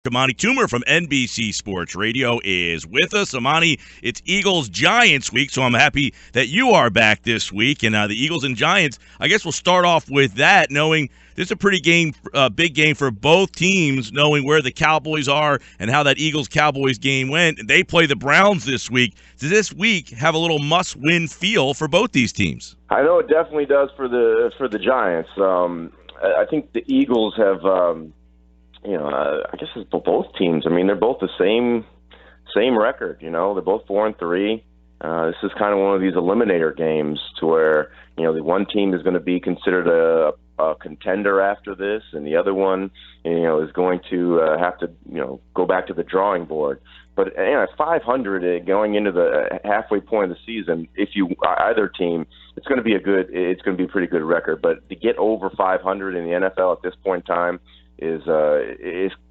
Amani Toomer from NBC Sports Radio is with us. Amani, it's Eagles-Giants week, so I'm happy that you are back this week. And the Eagles and Giants, I guess we'll start off with that, knowing this is a pretty big game for both teams, knowing where the Cowboys are and how that Eagles-Cowboys game went. They play the Browns this week. Does this week have a little must-win feel for both these teams? I know it definitely does for the Giants. I think the Eagles have, I guess it's both teams. I mean, they're both the same record. They're both 4-3. This is kind of one of these eliminator games to where the one team is going to be considered a contender after this, and the other one, is going to have to, go back to the drawing board. But at 500 going into the halfway point of the season, if either team, it's going to be a pretty good record. But to get over 500 in the NFL at this point in time is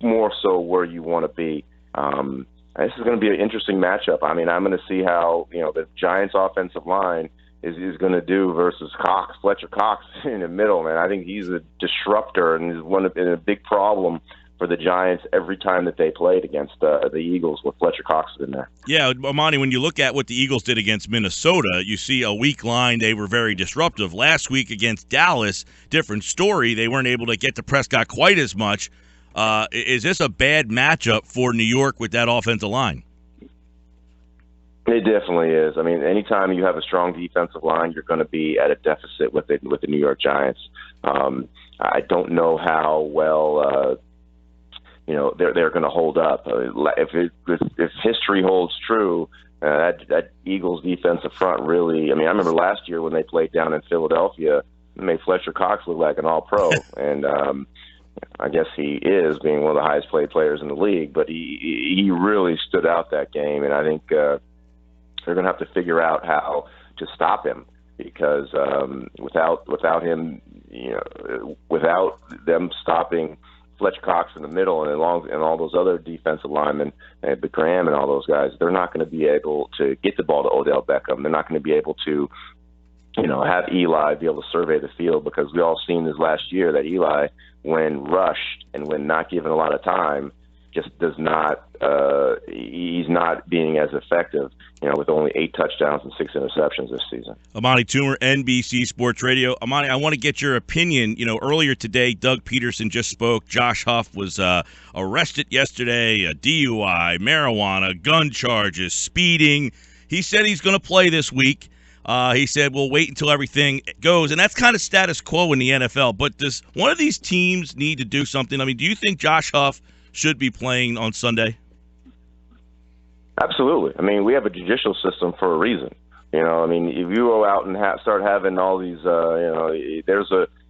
more so where you want to be. This is going to be an interesting matchup. I mean, I'm going to see how the Giants' offensive line is going to do versus Fletcher Cox in the middle, man. I think he's a disruptor and is a big problem for the Giants every time that they played against the Eagles with Fletcher Cox in there. Yeah, Amani, when you look at what the Eagles did against Minnesota, you see a weak line. They were very disruptive. Last week against Dallas, different story. They weren't able to get to Prescott quite as much. Is this a bad matchup for New York with that offensive line? It definitely is. I mean, anytime you have a strong defensive line, you're going to be at a deficit with the New York Giants. I don't know how well they're going to hold up. If history holds true, that Eagles defensive front really. I mean, I remember last year when they played down in Philadelphia, it made Fletcher Cox look like an All-Pro, and I guess he is being one of the highest paid players in the league. But he really stood out that game, and I think they're going to have to figure out how to stop him because without him, without them stopping Fletcher Cox in the middle and all those other defensive linemen, and Graham and all those guys, they're not going to be able to get the ball to Odell Beckham. They're not going to be able to, have Eli be able to survey the field because we all seen this last year that Eli, when rushed and when not given a lot of time, just does not. He's not being as effective, with only 8 touchdowns and 6 interceptions this season. Amani Toomer, NBC Sports Radio. Amani, I want to get your opinion. Earlier today, Doug Peterson just spoke. Josh Huff was arrested yesterday, a DUI, marijuana, gun charges, speeding. He said he's going to play this week. He said we'll wait until everything goes, and that's kind of status quo in the NFL. But does one of these teams need to do something? I mean, do you think Josh Huff should be playing on Sunday? Absolutely. I mean, we have a judicial system for a reason. If you go out and start having all these,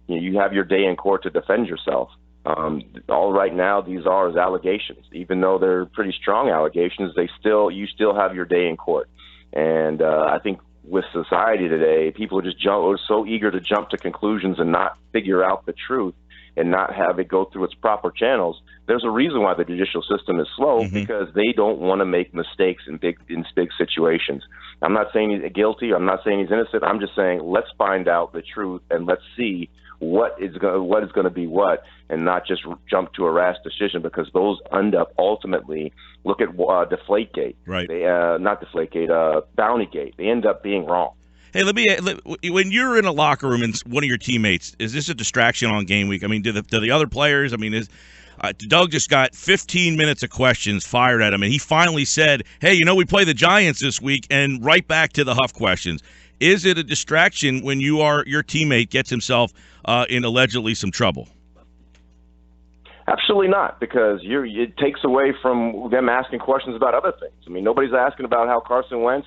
you have your day in court to defend yourself. All right now, these are allegations. Even though they're pretty strong allegations, you still have your day in court. And I think with society today, people are so eager to jump to conclusions and not figure out the truth and not have it go through its proper channels. There's a reason why the judicial system is slow, because they don't want to make mistakes in big situations. I'm not saying he's guilty. I'm not saying he's innocent. I'm just saying let's find out the truth and let's see what is going to be what, and not just jump to a rash decision because those end up ultimately. Look at Deflategate, right? Not Deflategate, Bountygate. They end up being wrong. Hey, when you're in a locker room and one of your teammates, is this a distraction on game week? I mean, do the other players? I mean, Doug just got 15 minutes of questions fired at him, and he finally said, "Hey, we play the Giants this week," and right back to the Huff questions. Is it a distraction when your teammate gets himself in allegedly some trouble? Absolutely not, because it takes away from them asking questions about other things. I mean, nobody's asking about how Carson Wentz,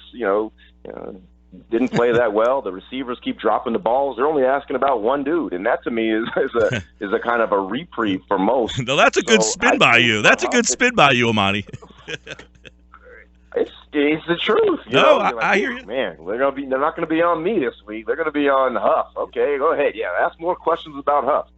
didn't play that well. The receivers keep dropping the balls. They're only asking about one dude, and that to me is a kind of a reprieve for most. No, that's a good spin by you. That's a good spin by you, Amani. It's the truth. I hear you. Man, they're not going to be on me this week. They're going to be on Huff. Okay, go ahead. Yeah, ask more questions about Huff.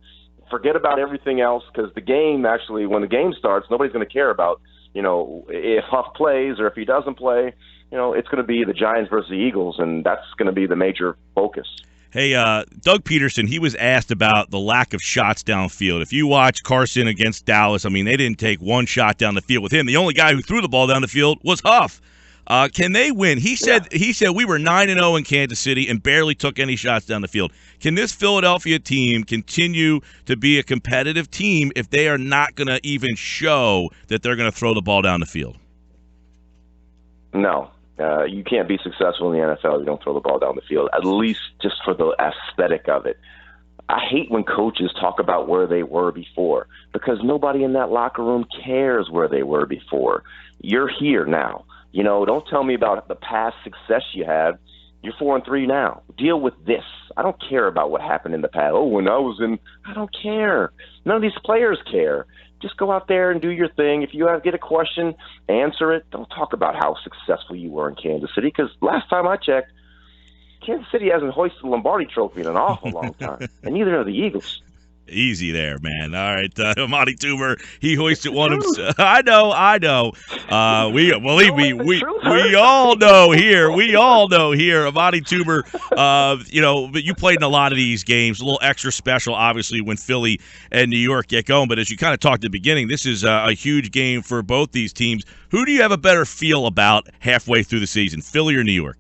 Forget about everything else, because the game actually, when the game starts, nobody's going to care about if Huff plays or if he doesn't play. It's going to be the Giants versus the Eagles, and that's going to be the major focus. Hey, Doug Peterson, he was asked about the lack of shots downfield. If you watch Carson against Dallas, I mean, they didn't take one shot down the field with him. The only guy who threw the ball down the field was Huff. Can they win? He said we were 9-0 in Kansas City and barely took any shots down the field. Can this Philadelphia team continue to be a competitive team if they are not going to even show that they're going to throw the ball down the field? No. You can't be successful in the NFL if you don't throw the ball down the field, at least just for the aesthetic of it. I hate when coaches talk about where they were before, because nobody in that locker room cares where they were before. You're here now. Don't tell me about the past success you had. You're 4-3 now. Deal with this. I don't care about what happened in the past. I don't care. None of these players care. Just go out there and do your thing. If you get a question, answer it. Don't talk about how successful you were in Kansas City, because last time I checked, Kansas City hasn't hoisted the Lombardi Trophy in an awful long time, and neither have the Eagles. Easy there, man. All right, Amani Toomer, he hoisted one of. I know. We believe me. We all know here. Amani Toomer. But you played in a lot of these games. A little extra special, obviously, when Philly and New York get going. But as you kind of talked at the beginning, this is a huge game for both these teams. Who do you have a better feel about halfway through the season, Philly or New York?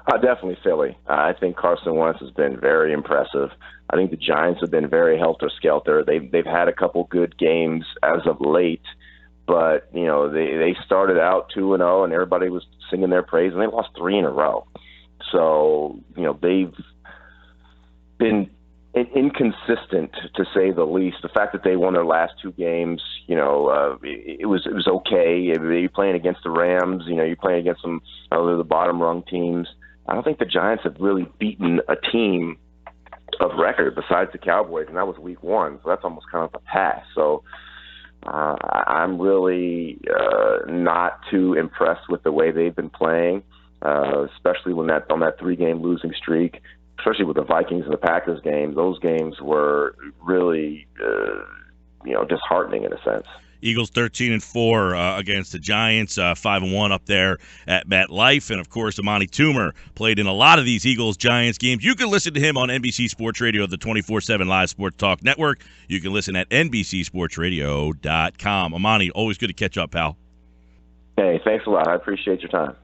Definitely Philly. I think Carson Wentz has been very impressive. I think the Giants have been very helter-skelter. They've had a couple good games as of late, but they started out 2-0 and everybody was singing their praise, and they lost 3 in a row. So they've been inconsistent, to say the least. The fact that they won their last 2 games, it was okay. You're playing against the Rams, you're playing against some of the bottom rung teams. I don't think the Giants have really beaten a team of record besides the Cowboys, and that was week 1. So that's almost kind of a pass. So I'm really not too impressed with the way they've been playing, especially on that 3-game losing streak, especially with the Vikings and the Packers game. Those games were really, disheartening in a sense. Eagles 13-4 against the Giants, 5-1 up there at MetLife. And, of course, Amani Toomer played in a lot of these Eagles-Giants games. You can listen to him on NBC Sports Radio, the 24/7 Live Sports Talk Network. You can listen at NBCSportsRadio.com. Amani, always good to catch up, pal. Hey, thanks a lot. I appreciate your time.